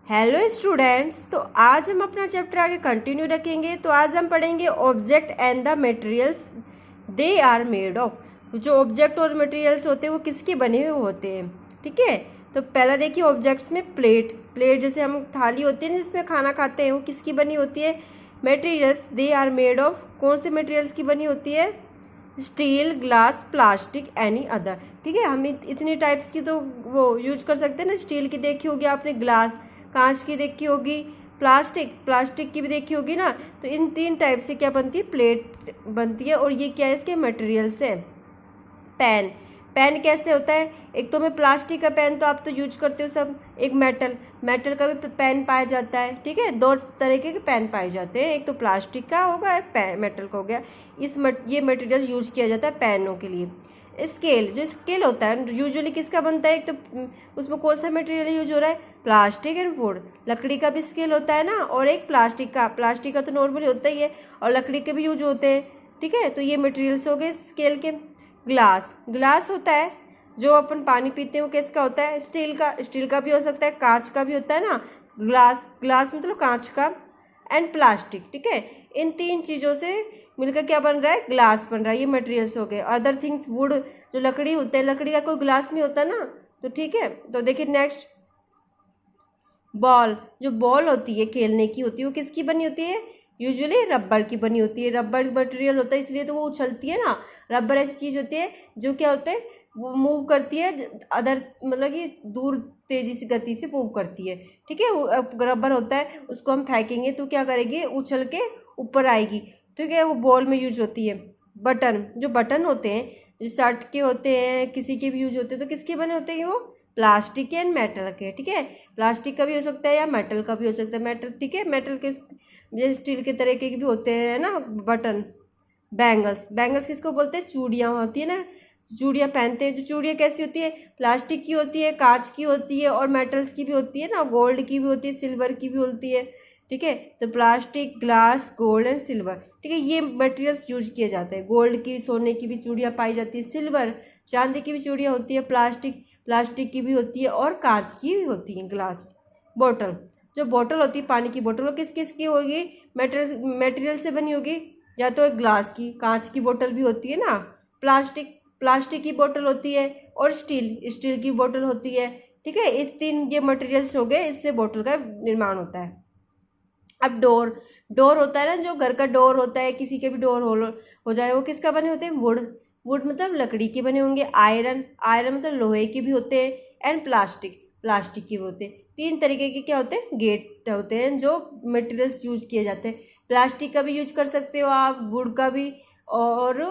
Hello students, तो आज हम अपना चैप्टर आगे कंटिन्यू रखेंगे। तो आज हम पढ़ेंगे object and the materials they are made of. जो ऑब्जेक्ट और मटेरियल्स होते हैं वो किसके बने हुए होते हैं, ठीक है। तो पहला देखिए ऑब्जेक्ट्स में प्लेट जैसे हम थाली होती है ना जिसमें खाना खाते हैं, वो किसकी बनी होती है। Materials they are made of, कौन से मटेरियल्स की बनी होती है। Steel, glass, plastic, any other, ठीक है। हम इतनी टाइप्स की तो वो यूज कर सकते हैं ना। स्टील की देखी होगी आपने, ग्लास, कांच की देखी होगी, प्लास्टिक की भी देखी होगी ना। तो इन तीन टाइप से क्या बनती है, प्लेट बनती है। और ये क्या है, इसके मटेरियल्स हैं। पेन कैसे होता है, एक तो मैं प्लास्टिक का पेन तो आप तो यूज करते हो सब, एक मेटल का भी पेन पाया जाता है, ठीक है। दो तरीके के पेन पाए जाते हैं, एक तो प्लास्टिक का होगा, एक मेटल का हो गया। ये मटेरियल यूज किया जाता है पेनों के लिए। जो स्केल होता है यूजुअली किसका बनता है, एक तो उसमें कौन सा मटेरियल यूज हो रहा है, प्लास्टिक एंड वुड। लकड़ी का भी स्केल होता है ना, और एक प्लास्टिक का तो नॉर्मली होता ही है, और लकड़ी के भी यूज होते हैं, ठीक है। तो ये मटेरियल्स हो गए स्केल के। ग्लास होता है, जो अपन पानी पीते हैं वो किसका होता है, स्टील का भी हो सकता है, कांच का भी होता है ना। ग्लास मतलब कांच का। एंड प्लास्टिक, ठीक है। इन तीन चीज़ों से मिलकर क्या बन रहा है, ग्लास बन रहा है। ये मटेरियल्स हो गए। अदर थिंग्स वुड, जो लकड़ी होते हैं, लकड़ी का कोई ग्लास नहीं होता ना, तो ठीक है। तो देखिए नेक्स्ट, जो बॉल होती है खेलने की होती है, वो किसकी बनी होती है, यूजुअली रबर की बनी होती है। रबर मटेरियल होता है, इसलिए तो वो उछलती है ना। रबर ऐसी चीज़ होती है जो क्या होता है, वो मूव करती है अदर, मतलब कि दूर तेजी से गति से मूव करती है, ठीक है। रबर होता है, उसको हम फेंकेंगे तो क्या करेगी, उछल के ऊपर आएगी, ठीक है। वो बॉल में यूज होती है। जो बटन होते हैं, जो शर्ट के होते हैं, किसी के भी यूज होते हैं, तो किसके बने होते हैं वो, प्लास्टिक एंड मेटल के, ठीक है। प्लास्टिक का भी हो सकता है या मेटल का भी हो सकता है। मेटल, ठीक है, मेटल के जैसे स्टील के तरीके के भी होते हैं ना बटन। बैंगल्स किसको बोलते हैं, चूड़ियाँ होती है ना, चूड़ियाँ पहनते हैं। जो चूड़ियाँ कैसी होती है, प्लास्टिक की होती है, कांच की होती है, और मेटल्स की भी होती है ना, गोल्ड की भी होती है, सिल्वर की भी होती है, ठीक है। तो plastic, glass, gold and silver, ठीक है, ये मटेरियल्स यूज किए जाते हैं। गोल्ड की, सोने की भी चूड़ियाँ पाई जाती है, सिल्वर चांदी की भी चूड़ियाँ होती है, प्लास्टिक की भी होती है, और कांच की भी होती है। ग्लास, बॉटल, जो बॉटल होती है पानी की बॉटल, वो किस किस की होगी, मटेरियल से बनी होगी। या तो एक ग्लास की, कांच की बोतल भी होती है ना, प्लास्टिक की बोतल होती है, और स्टील की बोतल होती है, ठीक है। इस तीन ये मटेरियल्स हो गए, इससे बोतल का निर्माण होता है। अब डोर होता है ना, जो घर का डोर होता है, किसी के भी डोर हो जाए, वो किसका बने होते हैं, वुड मतलब लकड़ी के बने होंगे। आयरन मतलब लोहे के भी होते हैं। एंड प्लास्टिक के भी होते हैं। तीन तरीके के क्या होते हैं, गेट होते हैं जो मटेरियल्स यूज किए जाते हैं। प्लास्टिक का भी यूज कर सकते हो आप, वुड का भी, और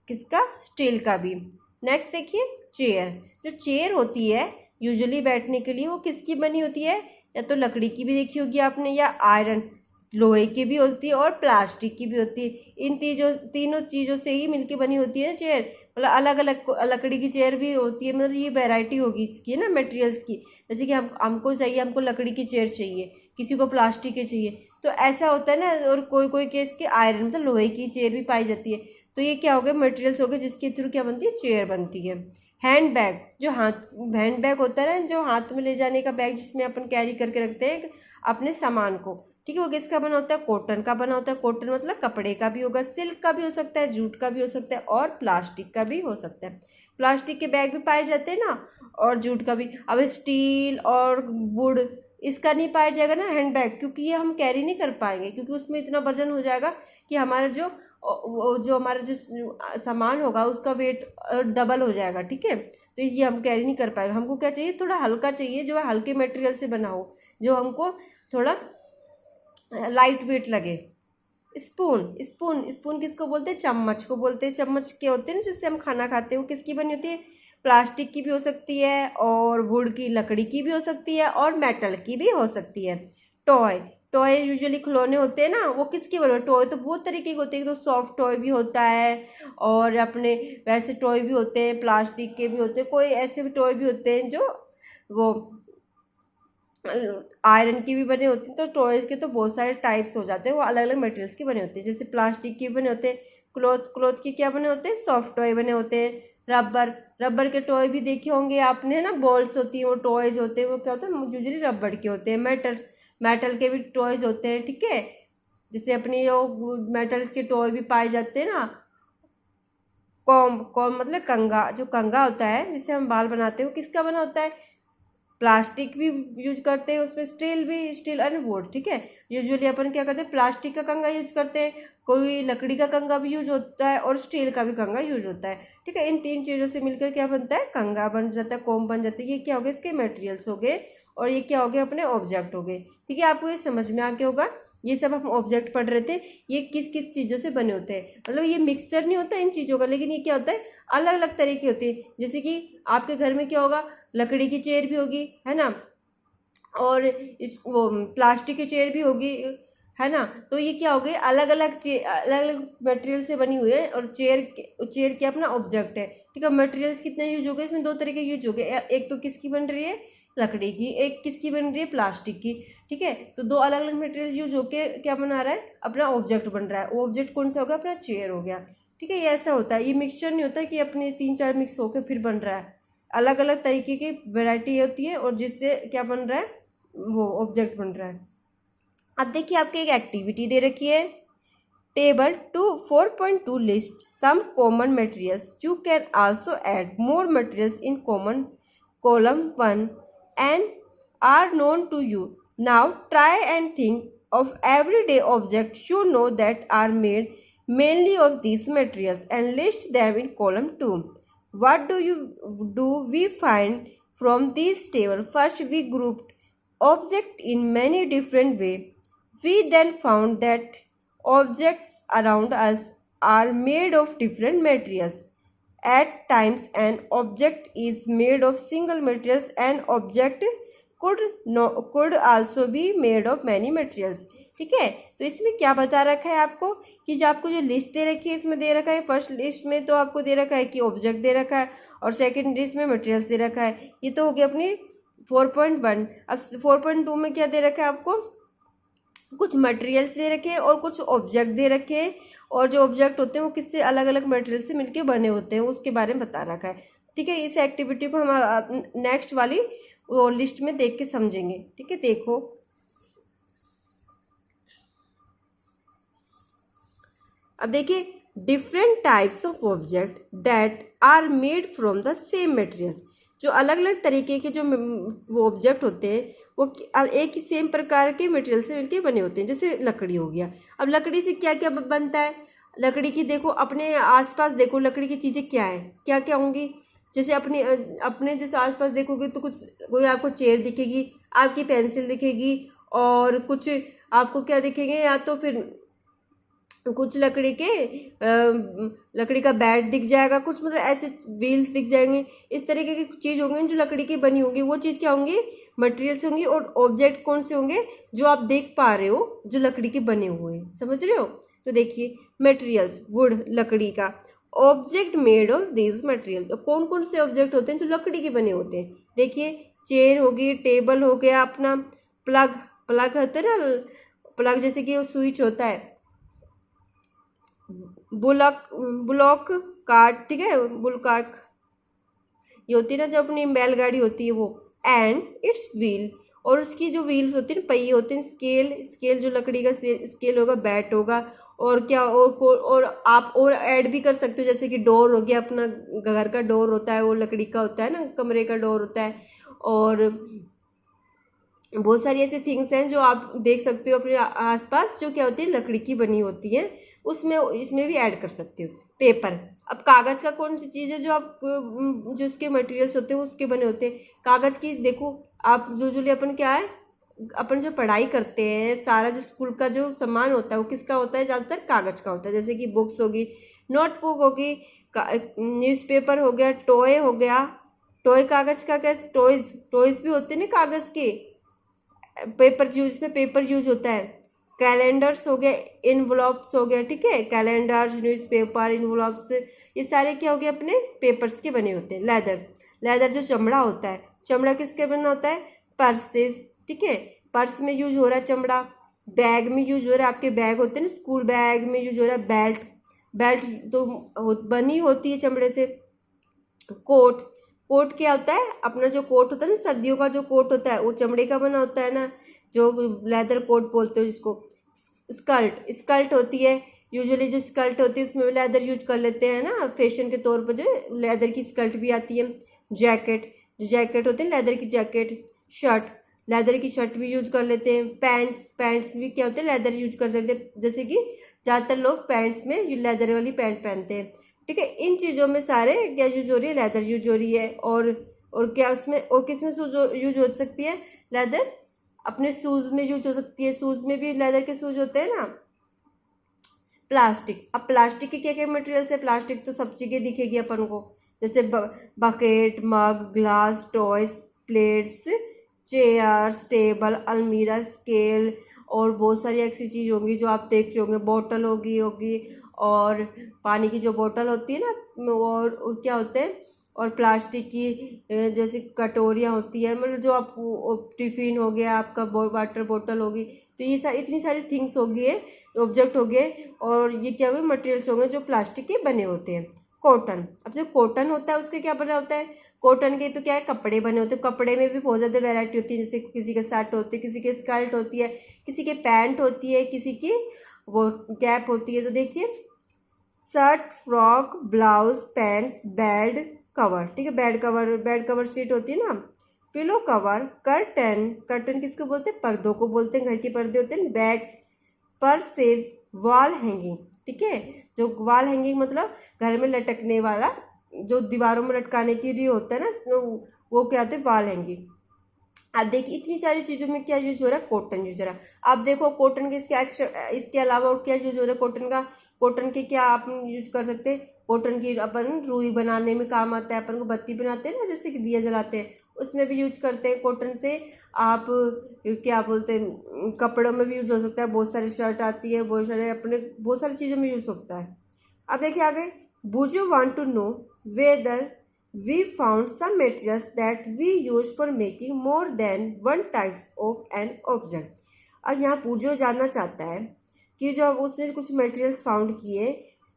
किसका, स्टील का भी। नेक्स्ट देखिए चेयर। जो चेयर होती है यूजुअली बैठने के लिए, वो किसकी बनी होती है, या तो लकड़ी की भी देखी होगी आपने, या आयरन लोहे की भी होती है, और प्लास्टिक की भी होती है। इन तीनों चीज़ों से ही मिलके बनी होती है ना चेयर। मतलब अलग अलग लकड़ी की चेयर भी होती है, मतलब ये वैरायटी होगी इसकी ना मटेरियल्स की। जैसे कि हमको लकड़ी की चेयर चाहिए, किसी को प्लास्टिक की चाहिए, तो ऐसा होता है ना। और कोई केस के आयरन मतलब लोहे की चेयर भी पाई जाती है। तो ये क्या हो गया, मटेरियल्स हो गए जिसके थ्रू क्या बनती है, चेयर बनती है। हैंड बैग होता है ना, जो हाथ में ले जाने का बैग, जिसमें अपन कैरी करके रखते हैं अपने सामान को, ठीक है। वो किसका बना होता है, कॉटन का बना होता है। कॉटन मतलब कपड़े का भी होगा, सिल्क का भी हो सकता है, जूट का भी हो सकता है, और प्लास्टिक का भी हो सकता है। प्लास्टिक के बैग भी पाए जाते हैं ना, और जूट का भी। अब स्टील और वुड, इसका नहीं पाया जाएगा ना हैंड बैग, क्योंकि ये हम कैरी नहीं कर पाएंगे, क्योंकि उसमें इतना वजन हो जाएगा कि हमारा जो हमारा जो सामान होगा उसका वेट डबल हो जाएगा, ठीक है। तो ये हम कैरी नहीं कर पाएंगे। हमको क्या चाहिए, थोड़ा हल्का चाहिए, जो हल्के मटेरियल से बना हो, जो हमको थोड़ा लाइट वेट लगे। स्पून किसको बोलते हैं, चम्मच को बोलते हैं। चम्मच के होते हैं ना जिससे हम खाना खाते हैं, वो किसकी बनी होती है, प्लास्टिक की भी हो सकती है, और वुड की, लकड़ी की भी हो सकती है, और मेटल की भी हो सकती है। टॉय यूजुअली खिलौने होते हैं ना, वो किसके बने, टॉय तो बहुत तरीके के होते हैं। तो सॉफ्ट टॉय भी होता है, और अपने वैसे टॉय भी होते हैं, प्लास्टिक के भी होते हैं, कोई ऐसे भी टॉय भी होते हैं जो वो आयरन की भी बने होते हैं। तो टॉयज के तो बहुत सारे टाइप्स हो जाते हैं, वो अलग अलग मटेरियल्स के बने होते हैं। जैसे प्लास्टिक के बने होते हैं, क्लॉथ के क्या बने होते हैं, सॉफ्ट टॉय बने होते हैं। रबर, रबर के टॉय भी देखे होंगे आपने ना, बॉल्स होती हैं, वो टॉयज होते हैं, वो क्या होता है यूजुअली रबर के होते हैं। मेटल, मेटल के भी टॉयज होते हैं, ठीक है। जैसे अपनी जो मेटल्स के टॉय भी पाए जाते हैं ना। कॉम्ब, कॉम्ब मतलब कंघा, जो कंघा होता है जिससे हम बाल बनाते हैं वो किसका बना होता है? प्लास्टिक भी यूज करते हैं उसमें, स्टील भी, स्टील एंड वुड, ठीक है। यूजुअली अपन क्या करते हैं, प्लास्टिक का कंघा यूज करते हैं, कोई लकड़ी का कंघा भी यूज होता है और स्टील का भी कंघा यूज होता है, ठीक है। इन तीन चीज़ों से मिलकर क्या बनता है? कंघा बन जाता है, कोम बन जाता है। ये क्या हो गए? इसके मटेरियल्स हो गए, और ये क्या हो गए? अपने ऑब्जेक्ट हो गए, ठीक है। आपको ये समझ में आ गया होगा। ये सब हम ऑब्जेक्ट पढ़ रहे थे, ये किस किस चीज़ों से बने होते हैं, मतलब ये मिक्सचर नहीं होता इन चीज़ों का, लेकिन ये क्या होता है, अलग अलग तरह की होती है। जैसे कि आपके घर में क्या होगा, लकड़ी की चेयर भी होगी, है ना, और इस वो प्लास्टिक की चेयर भी होगी, है ना। तो ये क्या हो गई, अलग अलग अलग अलग मटेरियल से बनी हुई है, और चेयर क्या अपना ऑब्जेक्ट है, ठीक है। मटेरियल्स कितने यूज हो गए इसमें? दो तरह के यूज हो गए, एक तो किसकी बन रही है? लकड़ी की, एक किसकी बन रही है? प्लास्टिक की, ठीक है। तो दो अलग अलग मटेरियल यूज होके क्या बना रहा है? अपना ऑब्जेक्ट बन रहा है। वो ऑब्जेक्ट कौन सा हो गया? अपना चेयर हो गया, ठीक है। ये ऐसा होता है, ये मिक्सचर नहीं होता कि अपने तीन चार मिक्स होकर फिर बन रहा है। अलग अलग तरीके की वैरायटी होती है, और जिससे क्या बन रहा है? वो ऑब्जेक्ट बन रहा है। अब देखिए आपके एक एक्टिविटी दे रखी है, table 4.2 list some common materials, you can also add more materials in common column 1 and are known to you. Now try and think of everyday objects you know that are made mainly of these materials and list them in column 2. What do we find from this table? First, we grouped objects in many different ways. We then found that objects around us are made of different materials. At times, an object is made of single materials, and object could also be made of many materials, ठीक है। तो इसमें क्या बता रखा है आपको, कि जो आपको जो लिस्ट दे रखी है इसमें दे रखा है, फर्स्ट लिस्ट में तो आपको दे रखा है कि ऑब्जेक्ट दे रखा है, और सेकंड लिस्ट में मटेरियल्स दे रखा है। ये तो हो गया अपनी 4.1। अब 4.2 में क्या दे रखा है आपको? कुछ मटेरियल्स दे रखे हैं और कुछ ऑब्जेक्ट दे रखे हैं, और जो ऑब्जेक्ट होते हैं वो किससे, अलग अलग मटेरियल से मिलके बने होते हैं, उसके बारे में बता रखा है, ठीक है। इस एक्टिविटी को हम नेक्स्ट वाली वो लिस्ट में देख के समझेंगे, ठीक है। देखो अब देखिए, different types of object that are made from the same materials. जो अलग अलग तरीके के जो वो ऑब्जेक्ट होते हैं वो एक ही सेम प्रकार के मटेरियल से मिलके बने होते हैं। जैसे लकड़ी हो गया, अब लकड़ी से क्या क्या बनता है? लकड़ी की देखो, अपने आसपास देखो लकड़ी की चीज़ें क्या है, क्या क्या होंगी। जैसे अपने अपने जैसे आसपास देखोगे तो कुछ, कोई आपको चेयर दिखेगी, आपकी पेंसिल दिखेगी, और कुछ आपको क्या दिखेंगे, या तो फिर कुछ लकड़ी का बैट दिख जाएगा, कुछ मतलब ऐसे व्हील्स दिख जाएंगे, इस तरीके की चीज़ होंगी जो लकड़ी की बनी होंगी। वो चीज़ क्या होंगी? मटेरियल्स होंगी। और ऑब्जेक्ट कौन से होंगे? जो आप देख पा रहे हो, जो लकड़ी के बने हुए हैं, समझ रहे हो। तो देखिए, मटेरियल्स, वुड, लकड़ी का, object made of this material. तो कौन कौन से ऑब्जेक्ट होते हैं जो लकड़ी के बने होते हैं? देखिए, चेयर होगी, टेबल हो गया अपना, प्लग, प्लग होते हैं ना, प्लग जैसे कि वो स्विच होता है, ब्लॉक कार्ट, ठीक है, बुल कार्ट ये होती है ना, जो अपनी बैलगाड़ी होती है वो, एंड इट्स व्हील, और उसकी जो व्हील्स होती है ना, पहिए होते हैं, स्केल, स्केल जो लकड़ी का स्केल होगा, बैट होगा, और क्या, और आप और ऐड भी कर सकते हो, जैसे कि डोर हो गया, अपना घर का डोर होता है वो लकड़ी का होता है ना, कमरे का डोर होता है। और बहुत सारी ऐसी थिंग्स हैं जो आप देख सकते हो अपने आसपास, जो क्या होती है, लकड़ी की बनी होती है, उसमें इसमें भी ऐड कर सकते हो। पेपर, अब कागज़ का कौन सी चीज़ है जो आप जो उसके मटेरियल्स होते हैं उसके बने होते हैं? कागज़ की देखो, आप यूजुअली अपन क्या है, अपन जो पढ़ाई करते हैं, सारा जो स्कूल का जो सामान होता है वो किसका होता है? ज़्यादातर कागज़ का होता है। जैसे कि बुक्स होगी, नोटबुक होगी, न्यूज़पेपर हो गया, टॉय हो गया, टॉय कागज़ का, क्या टॉयज़ भी होते हैं ना कागज़ के। पेपर यूज में पेपर यूज होता है। कैलेंडर्स हो गए, इन्वलॉप्स हो गया, ठीक है, कैलेंडर्स, न्यूज़पेपर, इन्वलॉप्स, ये सारे क्या हो गए? अपने पेपर्स के बने होते हैं। लेदर, लेदर जो चमड़ा होता है, चमड़ा किसके बना होता है? पर्सेस, ठीक है, पर्स में यूज हो रहा है चमड़ा। बैग में यूज हो रहा है, आपके बैग होते हैं ना, स्कूल बैग में यूज हो रहा है। बेल्ट, बेल्ट तो बनी होती है चमड़े से। कोट, कोट क्या होता है, अपना जो कोट होता है ना, सर्दियों का जो कोट होता है वो चमड़े का बना होता है ना, जो लेदर कोट बोलते हो जिसको। स्कर्ट, स्कर्ट होती है, यूजुअली जो स्कर्ट होती है उसमें लेदर यूज कर लेते हैं ना, फैशन के तौर पर जो लेदर की स्कर्ट भी आती है। जैकेट, जो जैकेट होते हैं लेदर की जैकेट। शर्ट, लेदर की शर्ट भी यूज कर लेते हैं। पैंट्स, पैंट्स भी क्या होते हैं, लेदर यूज कर सकते हैं, जैसे कि ज़्यादातर लोग पैंट्स में लेदर वाली पैंट पहनते हैं। ठीक है, इन चीज़ों में सारे क्या यूज हो रही है, लेदर यूज हो रही है। और क्या उसमें और किस में यूज हो सकती है, लेदर अपने शूज़ में यूज हो सकती है, शूज़ में भी लेदर के शूज होते हैं ना। प्लास्टिक, अब प्लास्टिक के क्या क्या मटेरियल्स है, प्लास्टिक तो सब जगह दिखेगी अपन को, जैसे bucket, mug, glass, toys, plates, chairs, table, अलमीरा, स्केल, और बहुत सारी ऐसी चीज़ होंगी जो आप देख रहे होंगे। बोतल होगी होगी और पानी की जो बोतल होती है ना, और क्या होते हैं, और प्लास्टिक की जैसे कटोरियाँ होती है, मतलब जो आप टिफ़िन हो गया आपका, वाटर बोतल होगी। तो ये सारी इतनी सारी थिंग्स हो गई है, ऑब्जेक्ट हो गए, और ये क्या हुए, मटेरियल्स होंगे जो प्लास्टिक के बने होते हैं। कॉटन, अब जो कॉटन होता है उसके क्या बना होता है, कॉटन के तो क्या है, कपड़े बने होते हैं। कपड़े में भी बहुत ज़्यादा वैरायटी होती है, जैसे किसी के शर्ट होती है, किसी के स्कर्ट होती है, किसी के पैंट होती है, किसी की वो कैप होती है। तो देखिए, shirt, frock, blouse, pants, bed cover, ठीक है, bed cover, bed cover sheet होती है ना। पिलो कवर, कर्टन, कर्टन किसको बोलते हैं, पर्दों को बोलते हैं, घर के पर्दे होते हैं। बैग्स, पर्सेज, वॉल हैंगिंग, ठीक है, जो वॉल हैंगिंग मतलब घर में लटकने वाला, जो दीवारों में लटकाने के लिए होता है ना, वो क्या होता है, वॉल हैंगिंग। अब देखिए इतनी सारी चीज़ों में क्या यूज हो रहा है, कॉटन यूज हो रहा है। अब देखो कॉटन के इसके अलावा और क्या यूज हो रहा है कॉटन का, कॉटन के क्या आप यूज कर सकते हैं, कॉटन की अपन रुई बनाने में काम आता है, अपन को बत्ती बनाते हैं ना, जैसे कि दिया जलाते हैं, उसमें भी यूज करते हैं कॉटन से। आप क्या बोलते हैं, कपड़ों में भी यूज हो सकता है, बहुत सारी शर्ट आती है, बहुत सारे अपने बहुत सारी चीज़ों में यूज होता है। अब देखिए आगे, would you want to know whether we found some materials that we use for making more than one types of an object। अब यहाँ पूजो जानना चाहता है कि जो उसने कुछ मटेरियल्स फाउंड किए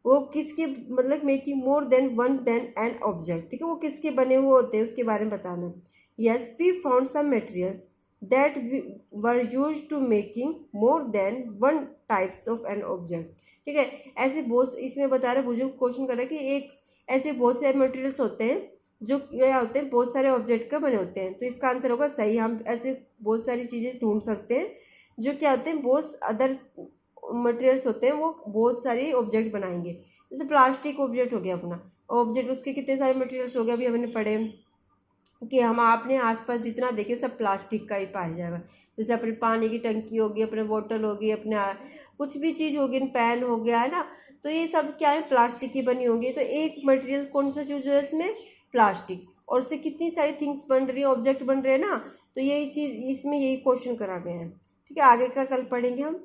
वो किसके, मतलब making more than one than an object, ठीक है, वो किसके बने हुए होते हैं उसके बारे में बताना। Yes, we found some materials that were use to making more than one types of an object, ठीक है। ऐसे बहुत इसमें बता रहे, मुझे क्वेश्चन कर रहा है कि एक ऐसे बहुत सारे मटेरियल्स होते हैं जो क्या होते हैं, बहुत सारे ऑब्जेक्ट का बने होते हैं। तो इसका आंसर होगा सही, हम ऐसे बहुत सारी चीज़ें ढूंढ सकते हैं जो क्या होते हैं, बहुत अदर मटेरियल्स होते हैं, वो बहुत सारी ऑब्जेक्ट बनाएंगे। जैसे प्लास्टिक ऑब्जेक्ट हो गया अपना ऑब्जेक्ट, उसके कितने सारे मटेरियल्स हो गए, अभी हमने पढ़े कि हम आपने आसपास जितना देखे सब प्लास्टिक का ही पाया जाएगा। जैसे अपने पानी की टंकी होगी, अपने बोतल होगी, अपने कुछ भी चीज़ होगी, पैन हो गया है ना, तो ये सब क्या है, प्लास्टिक की बनी होंगी। तो एक मटेरियल कौन सा चूज है इसमें, प्लास्टिक, और उससे कितनी सारी थिंग्स बन रही है, ऑब्जेक्ट बन रहे हैं ना। तो यही चीज़ इसमें यही क्वेश्चन करा गया है, ठीक है। आगे का कल पढ़ेंगे हम।